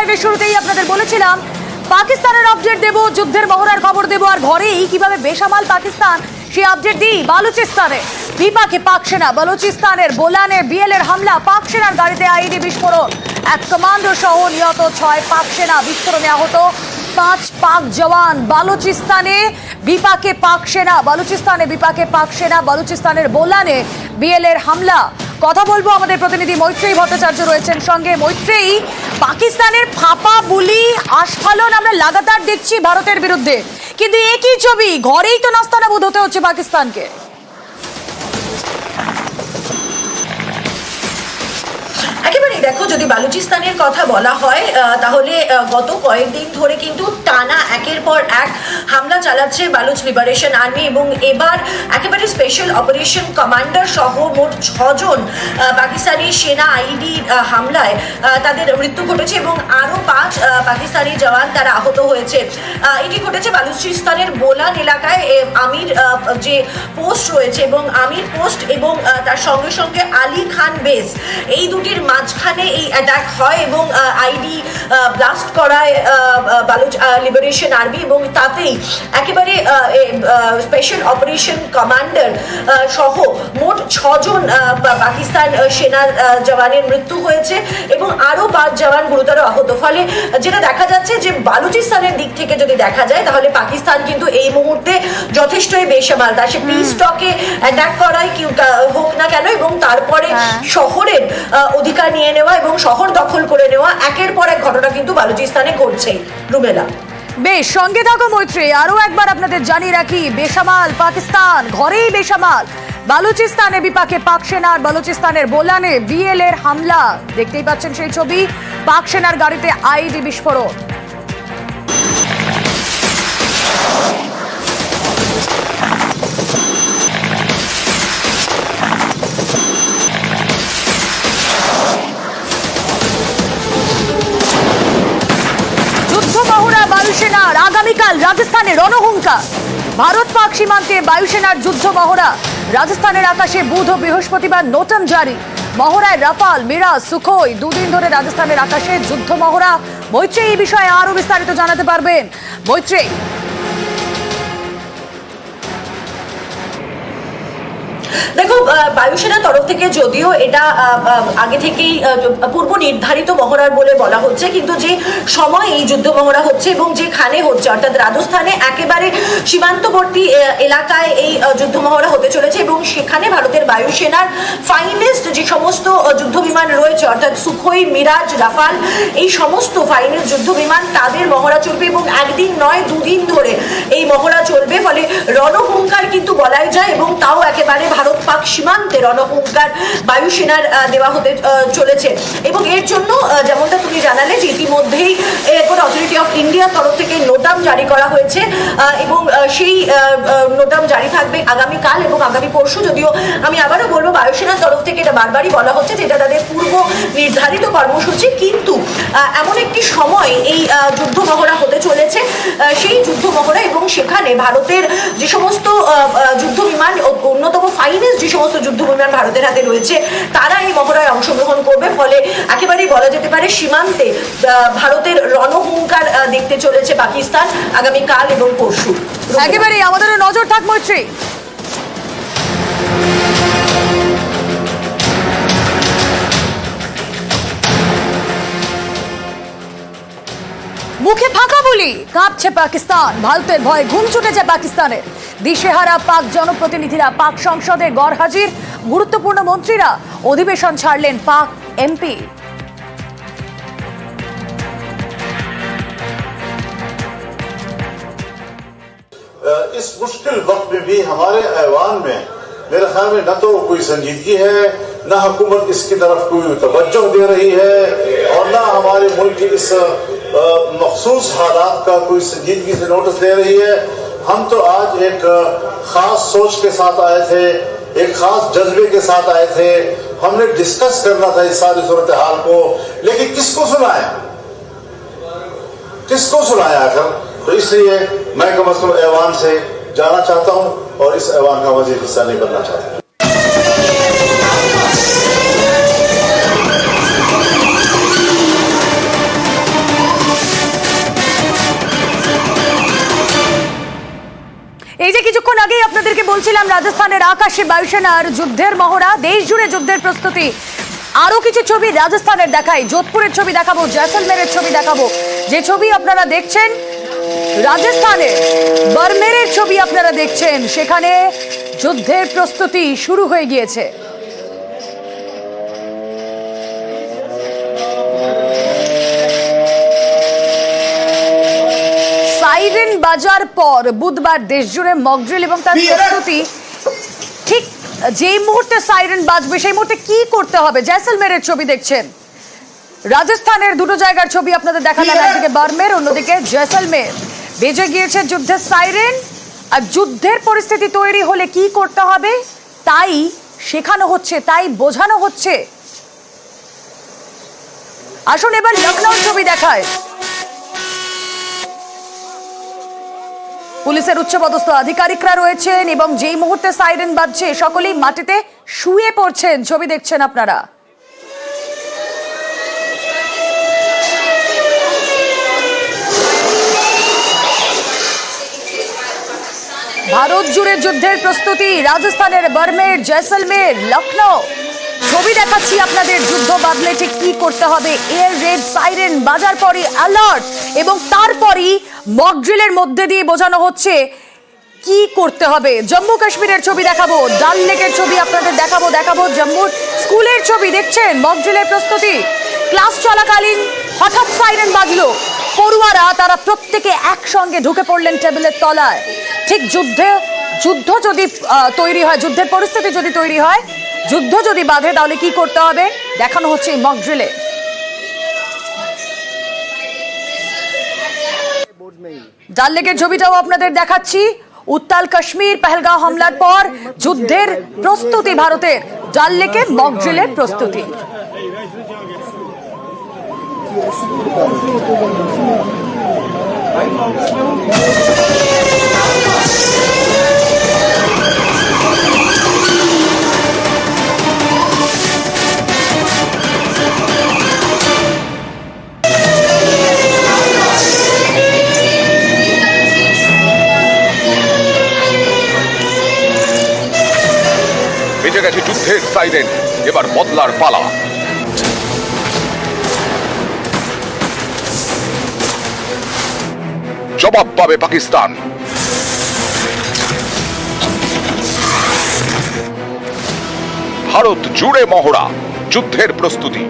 অনুষ্ঠানের শুরুতেই আপনাদের বলেছিলাম পাকিস্তানের আপডেট দেব, যুদ্ধের মহড়ার খবর দেব, আর ঘরেই কিভাবে বেসামাল পাকিস্তান সেই আপডেট দিই। বালুচিস্তানে বিপাকে পাক সেনা, বালুচিস্তানের বোলানে বিএলের হামলা, পাক সেনার গাড়িতে আইডি বিস্ফোরণ, এক কমান্ডো সহ নিহত 6 পাক সেনা, বিস্ফোরণে আহত 5 পাক জওয়ান। বালুচিস্তানে বিপাকে পাক সেনা, বালুচিস্তানে বিপাকে পাক সেনা, বালুচিস্তানের বোলানে বিএলের হামলা। কথা বলবো, আমাদের প্রতিনিধি মৈত্রেয়ী ভট্টাচার্য রয়েছেন সঙ্গে। মৈত্রেয়ী, পাকিস্তানের ফাঁপা বুলি আস্ফালন আমরা লাগাতার দেখছি ভারতের বিরুদ্ধে, কিন্তু একই ছবি ঘরেই তো নাস্তানাবুদ হতে হচ্ছে পাকিস্তানকে। একেবারেই দেখো, যদি বালুচিস্তানের কথা বলা হয় তাহলে গত কয়েকদিন ধরে কিন্তু টানা একের পর এক হামলা চালাচ্ছে বালুচ লিবারেশন আর্মি, এবং এবার একেবারে স্পেশাল অপারেশন কমান্ডার সহ মোট 6 জন পাকিস্তানি সেনা আইডি হামলায় তাদের মৃত্যু ঘটেছে এবং আরও 5 পাকিস্তানি জওয়ান তারা আহত হয়েছে। এটি ঘটেছে বালুচিস্তানের বোলান এলাকায়। আমির যে পোস্ট রয়েছে এবং আমির পোস্ট এবং তার সঙ্গে সঙ্গে আলী খান বেস, এই দুটির মাঝখানে এই অ্যাটাক হয় এবং আইডি ব্লাস্ট করায় বালুচ লিবারেশন আর্মি, এবং তাতেই একেবারে স্পেশাল অপারেশন কমান্ডার সহ মোট 6 জন পাকিস্তান সেনার জওয়ানের মৃত্যু হয়েছে এবং আরও 5 জওয়ান গুরুতর আহত। ফলে যেটা দেখা যাচ্ছে যে বালুচিস্তানের দিক থেকে যদি দেখা যায় তাহলে পাকিস্তান কিন্তু এই মুহূর্তে যথেষ্টই বেসামাল। তা সে পিস টকে অ্যাটাক করাই হোক না কেন, এবং তারপরে শহরের অধিকার নিয়ে নেওয়া এবং শহর দখল করে নেওয়া, একের পর এক ঘটনা কিন্তু বালুচিস্তানে ঘটছে। রুমেলা, বেশ, সঙ্গে থাকো মৈত্রেয়ী। আরো একবার আপনাদের জানিয়ে রাখি, বেসামাল পাকিস্তান, ঘরেই বেসামাল। বালুচিস্তানে বিপাকে পাক সেনার, বালুচিস্তানের বোলানে বিএলের হামলা, দেখতেই পাচ্ছেন সেই ছবি। পাক সেনার গাড়িতে আইডি বিস্ফোরণ। বায়ুসেনার আগামীকাল রাজস্থানে রণহুঙ্কার। ভারত পাক সীমান্তে বায়ুসেনার যুদ্ধ মহড়া। রাজস্থানের আকাশে বুধ ও বৃহস্পতিবার নোটাম জারি। মহড়ায় রাফাল, মিরাজ, সুখোই। 2 দিন ধরে রাজস্থানের আকাশে যুদ্ধ মহড়া। মৈত্রেয়ী এই বিষয়ে আরো বিস্তারিত জানাতে পারবেন। মৈত্রেয়ী, দেখো, বায়ুসেনার তরফ থেকে যদিও এটা আগে থেকেই পূর্ব নির্ধারিত মহড়ার বলে বলা হচ্ছে, কিন্তু যে সময় এই যুদ্ধ মহড়া হচ্ছে এবং যেখানে হচ্ছে, অর্থাৎ রাজস্থানে একেবারে সীমান্তবর্তী এলাকায় এই যুদ্ধ মহড়া হতে চলেছে এবং সেখানে ভারতের বায়ুসেনার ফাইনেস্ট যে সমস্ত যুদ্ধ বিমান রয়েছে, অর্থাৎ সুখোই, মিরাজ, রাফাল, এই সমস্ত ফাইনেস্ট যুদ্ধ বিমান, তাদের মহড়া চলবে এবং একদিন নয় 2 দিন ধরে এই মহড়া চলবে। ফলে রণহুঙ্কার কিন্তু বলাই যায়, এবং তাও একেবারে ভারত পাক সীমান্তে রণহুঙ্কার বায়ুসেনার দেওয়া হতে চলেছে। এবং এর জন্য যেমনটা তুমি জানালে যে ইতিমধ্যেই এয়ারপোর্ট অথরিটি অফ ইন্ডিয়ার তরফ থেকে নোটাম জারি করা হয়েছে এবং সেই নোটাম জারি থাকবে আগামীকাল এবং আগামী পরশু। যদিও আমি আবারও বলবো, বায়ুসেনার তরফ থেকে এটা বারবারই বলা হচ্ছে যে এটা তাদের পূর্ব নির্ধারিত কর্মসূচি, কিন্তু এমন একটি সময় এই যুদ্ধ মহড়া হতে চলেছে, সেই যুদ্ধ মহড়া, এবং সেখানে ভারতের যে সমস্ত যুদ্ধ বিমান, অন্যতম ফাইনেস্ট যে সমস্ত যুদ্ধ বিমান ভারতের হাতে রয়েছে, তারা এই মহড়ায় অংশগ্রহণ করবে। ফলে একেবারেই বলা যেতে পারে সীমান্তে ভারতের রণহুঙ্কার দেখতে চলেছে পাকিস্তান আগামীকাল এবং পরশু। একেবারেই আমাদের নজর থাক মৈত্রেয়ী। মুখে ফাঁকা বলি কাঁপছে পাকিস্তান। ভারতের ভয়ে ঘুম ছুটেছে পাকিস্তানের। দিশেহারা পাক জনপ্রতিনিধিরা পাক সংসদে গড়হাজির। গুরুত্বপূর্ণ মন্ত্রীরা অধিবেশন ছাড়লেন পাক এমপি। इस मुश्किल वक्त में भी हमारे ऐवान में मेरे ख्याल में न तो कोई संजीदगी है, न हुकूमत इसकी तरफ कोई तवज्जो दे रही है, और न हमारे मुल्क की इस मखसूस हालात का कोई संजीदगी से नोटिस दे रही है। हम तो आज एक खास सोच के साथ आए थे, एक खास जज्बे के साथ आए थे। हमने डिस्कस करना था इस सारी सूरत हाल को, लेकिन किसको सुनाया, किसको सुनाया आखिर? तो इसलिए मैं कम अज कम ऐवान से जाना चाहता हूं और इस ऐवान का मजीद हिस्सा नहीं बनना चाहता। আগেই আপনাদেরকে বলছিলাম রাজস্থানের আকাশে বায়ুসেনার যুদ্ধের মহড়া, দেশ জুড়ে যুদ্ধের প্রস্তুতি। আরো কিছু ছবি রাজস্থানের দেখাই, যোধপুরের ছবি দেখাবো, জয়সলমেরের ছবি দেখাবো। যে ছবি আপনারা দেখছেন রাজস্থানের বারমেরের ছবি আপনারা দেখছেন, সেখানে যুদ্ধের প্রস্তুতি শুরু হয়ে গিয়েছে। সাইরেন বাজার পর বুধবার দেশ জুড়ে মকড্রিল এবং তার প্রস্তুতি। ঠিক যেই মুহূর্তে সাইরেন বাজবে সেই মুহূর্তে কি করতে হবে, জয়সলমেরের ছবি দেখছেন। রাজস্থানের দুটো জায়গার ছবি আপনাদের দেখালাম, একদিকে বারমের, অন্যদিকে জয়সলমের। বেজে গিয়েছে যুদ্ধের সাইরেন, আর যুদ্ধের পরিস্থিতি তৈরি হলে কি করতে হবে তাই শেখানো হচ্ছে, তাই বোঝানো হচ্ছে। আসুন এবার লখনৌর ছবি দেখায়। পুলিশের উচ্চপদস্থ আধিকারিকরা রয়েছেন এবং যেই মুহূর্তে সাইরেন বাজছে সকলেই মাটিতে শুয়ে পড়ছেন, ছবি দেখছেন আপনারা। ভারত জুড়ে যুদ্ধের প্রস্তুতি, রাজস্থানের বারমের, জয়সলমের, লখনৌ। ছবি দেখাচ্ছি আপনাদের, যুদ্ধ বাঁধলে ঠিক কি করতে হবে। এয়ার রেড সাইরেন বাজার পরই অ্যালার্ট এবং তারপরই মক ড্রিলের মধ্যে দিয়ে বোঝানো হচ্ছে কি করতে হবে। জম্মু কাশ্মীরের ছবি দেখাবো, ডাল লেকের ছবি আপনাদের দেখাবো জম্মুর স্কুলের ছবি দেখছেন। মক ড্রিলের প্রস্তুতি, ক্লাস চলাকালীন হঠাৎ সাইরেন বাজলো, পড়ুয়ারা তারা প্রত্যেকে একসঙ্গে ঢুকে পড়লেন টেবিলের তলায়। ঠিক যুদ্ধ যদি তৈরি হয়, যুদ্ধের পরিস্থিতি যদি তৈরি হয়, যুদ্ধ যদি বাধে, তাহলে কি করতে হবে দেখানো হচ্ছে এই মক ড্রিলে। ডাল লেকের ছবিটাও আপনাদের দেখাচ্ছি। উত্তাল কাশ্মীর, পেহেলগাঁও হামলার পর যুদ্ধের প্রস্তুতি ভারতের, ডাল লেকে মক ড্রিলের প্রস্তুতি। বেজে গেছে যুদ্ধের সাইরেন, এবার বদলার পালা। জবাব পাবে পাকিস্তান। ভারত জুড়ে মহড়া, যুদ্ধের প্রস্তুতি।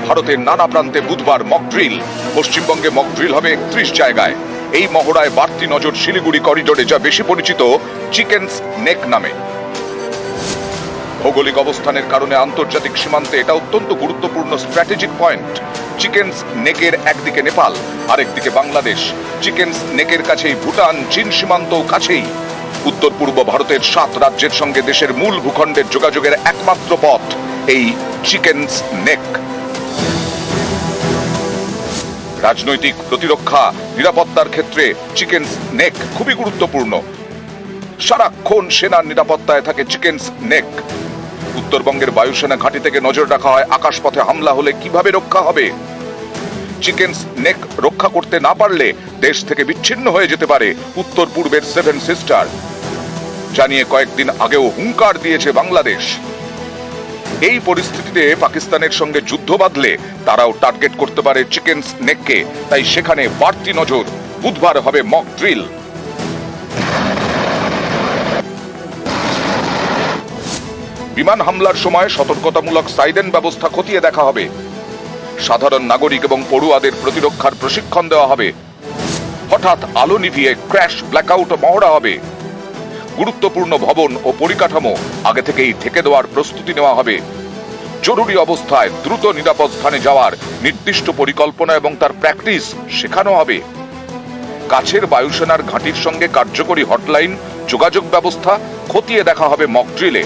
ভারতের নানা প্রান্তে বুধবার মক ড্রিল। পশ্চিমবঙ্গে মক ড্রিল হবে 31 জায়গায়। এই মহড়ায় বাড়তি নজর শিলিগুড়ি করিডোরে, যা বেশি পরিচিত চিকেনস নেক নামে। ভৌগোলিক অবস্থানের কারণে আন্তর্জাতিক সীমান্তে এটা অত্যন্ত গুরুত্বপূর্ণ স্ট্র্যাটেজিক পয়েন্ট। চিকেনস নেকের একদিকে নেপাল, আরেকদিকে বাংলাদেশ। চিকেনস নেকের কাছেই ভুটান, চীন সীমান্তও কাছেই। উত্তর পূর্ব ভারতের 7 রাজ্যের সঙ্গে দেশের মূল ভূখণ্ডের যোগাযোগের একমাত্র পথ এই চিকেনস নেক। রাজনৈতিক, প্রতিরক্ষা, নিরাপত্তার ক্ষেত্রে চিকেনস নেক খুবই গুরুত্বপূর্ণ। সারাক্ষণ সেনার নিরাপত্তায় থাকে চিকেনস নেক। উত্তরবঙ্গের বায়ুসেনা ঘাঁটি থেকে নজর রাখা হয় আকাশপথে হামলা হলে কিভাবে রক্ষা হবে। চিকেনস নেক রক্ষা করতে না পারলে দেশ থেকে বিচ্ছিন্ন হয়ে যেতে পারে উত্তর পূর্বের 7 সিস্টার, জানিয়ে কয়েকদিন আগেও হুঙ্কার দিয়েছে বাংলাদেশ। এই পরিস্থিতিতে পাকিস্তানের সঙ্গে যুদ্ধ বাঁধলে তারাও টার্গেট করতে পারে চিকেনস নেককে, তাই সেখানে বাড়তি নজর। বুধবার হবে মক ড্রিল। বিমান হামলার সময় সতর্কতামূলক সাইরেন ব্যবস্থা খতিয়ে দেখা হবে। সাধারণ নাগরিক এবং পড়ুয়াদের প্রতিরক্ষার প্রশিক্ষণ দেওয়া হবে। হঠাৎ আলো নিভিয়ে ক্র্যাশ, ব্ল্যাকআউট মহড়া হবে। গুরুত্বপূর্ণ ভবন ও পরিকাঠামো আগে থেকেই ঢেকে দেওয়ার প্রস্তুতি নেওয়া হবে। জরুরি অবস্থায় দ্রুত নিরাপদ স্থানে যাওয়ার নির্দিষ্ট পরিকল্পনা এবং তার প্র্যাকটিস শেখানো হবে। কাছের বায়ুসেনার ঘাঁটির সঙ্গে কার্যকরী হটলাইন, যোগাযোগ ব্যবস্থা খতিয়ে দেখা হবে মক ড্রিলে।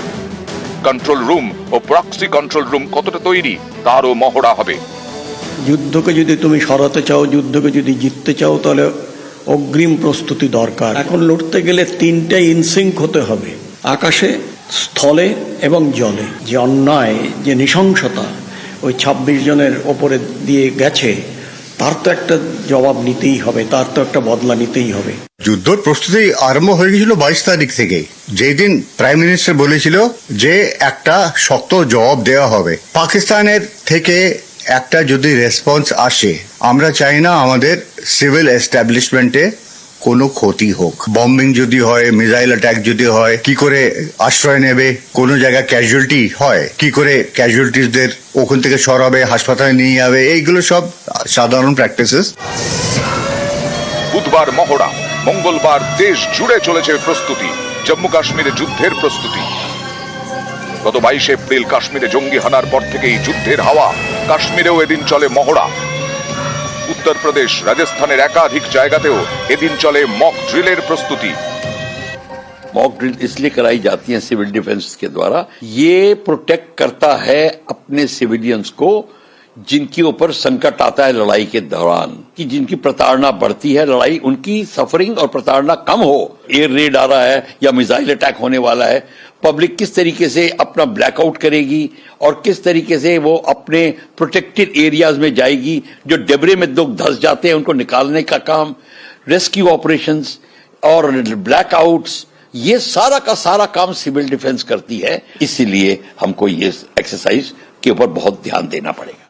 কন্ট্রোল রুম ও প্রক্সি কন্ট্রোল রুম কতটা তৈরি তারও মহড়া হবে। যুদ্ধকে যদি তুমি সরাতে চাও, যুদ্ধকে যদি জিততে চাও, তাহলে অগ্রিম প্রস্তুতি দরকার। এখন লড়তে গেলে 3টে ইনসিঙ্ক হতে হবে, আকাশে, স্থলে এবং জলে। যে অন্যায়, যে নৃশংসতা ওই 26 জনের ওপরে দিয়ে গেছে, তার তো একটা জবাব নিতেই হবে, তার তো একটা বদলা নিতেই হবে। যুদ্ধর প্রস্তুতি আরম্ভ হয়ে গেছিল 22 তারিখ থেকে, যেই দিন প্রাইম মিনিস্টার বলেছিল যে একটা শক্ত জবাব দেওয়া হবে। পাকিস্তানের থেকে একটা যদি রেসপন্স আসে, আমরা চাই না আমাদের সিভিল এস্টাবলিশমেন্টে কোনো ক্ষতি হোক। বম্বিং যদি হয়, মিসাইল অ্যাটাক যদি হয়, কি করে আশ্রয় নেবে, কোন জায়গায় ক্যাজুয়ালিটি হয়, কি করে ক্যাজুয়ালিটিসদের ওখান থেকে সরাবে, হাসপাতালে নিয়ে যাবে, এইগুলো সব সাধারণ প্র্যাকটিসেস। বুধবার মহড়া, মঙ্গলবার দেশ জুড়ে চলেছে প্রস্তুতি, জম্মু কাশ্মীরে যুদ্ধের প্রস্তুতি। গত 22 এপ্রিল কাশ্মীরে জঙ্গি হানার পর থেকেই যুদ্ধের হাওয়া। কাশ্মীরেও এদিন চলে মহড়া। উত্তরপ্রদেশ, রাজস্থানের একাধিক জায়গাতেও এদিন চলে মক ড্রিলের প্রস্তুতি। मॉक ड्रिल इसलिए कराई जाती है सिविल डिफेंस के द्वारा, ये प्रोटेक्ट करता है अपने सिविलियंस को जिनके ऊपर संकट आता है लड़ाई के दौरान, कि जिनकी प्रताड़ना बढ़ती है, लड़ाई उनकी सफरिंग और प्रताड़ना कम हो। एयर रेड आ रहा है या मिसाइल अटैक होने वाला है, पब्लिक किस तरीके से अपना ब्लैकआउट करेगी और किस तरीके से वो अपने प्रोटेक्टेड एरियाज में जाएगी। जो डेबरे में लोग धंस जाते हैं उनको निकालने का काम, रेस्क्यू ऑपरेशंस और ब्लैकआउट्स, ये सारा का सारा काम सिविल डिफेंस करती है। इसीलिए हमको ये एक्सरसाइज के ऊपर बहुत ध्यान देना पड़ेगा।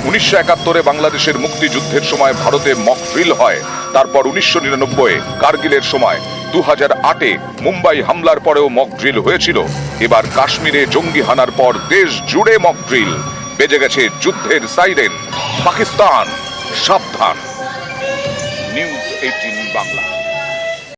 1971 বাংলাদেশের মুক্তিযুদ্ধের সময় ভারতে মক ড্রিল হয়। তারপর 1999 কার্গিলের সময়, 2008 মুম্বাই হামলার পরেও মক ড্রিল হয়েছিল। এবার কাশ্মীরে জঙ্গি হানার পর দেশ জুড়ে মক ড্রিল। বেজে গেছে যুদ্ধের সাইরেন। পাকিস্তান সাবধান। নিউজ 18 বাংলা।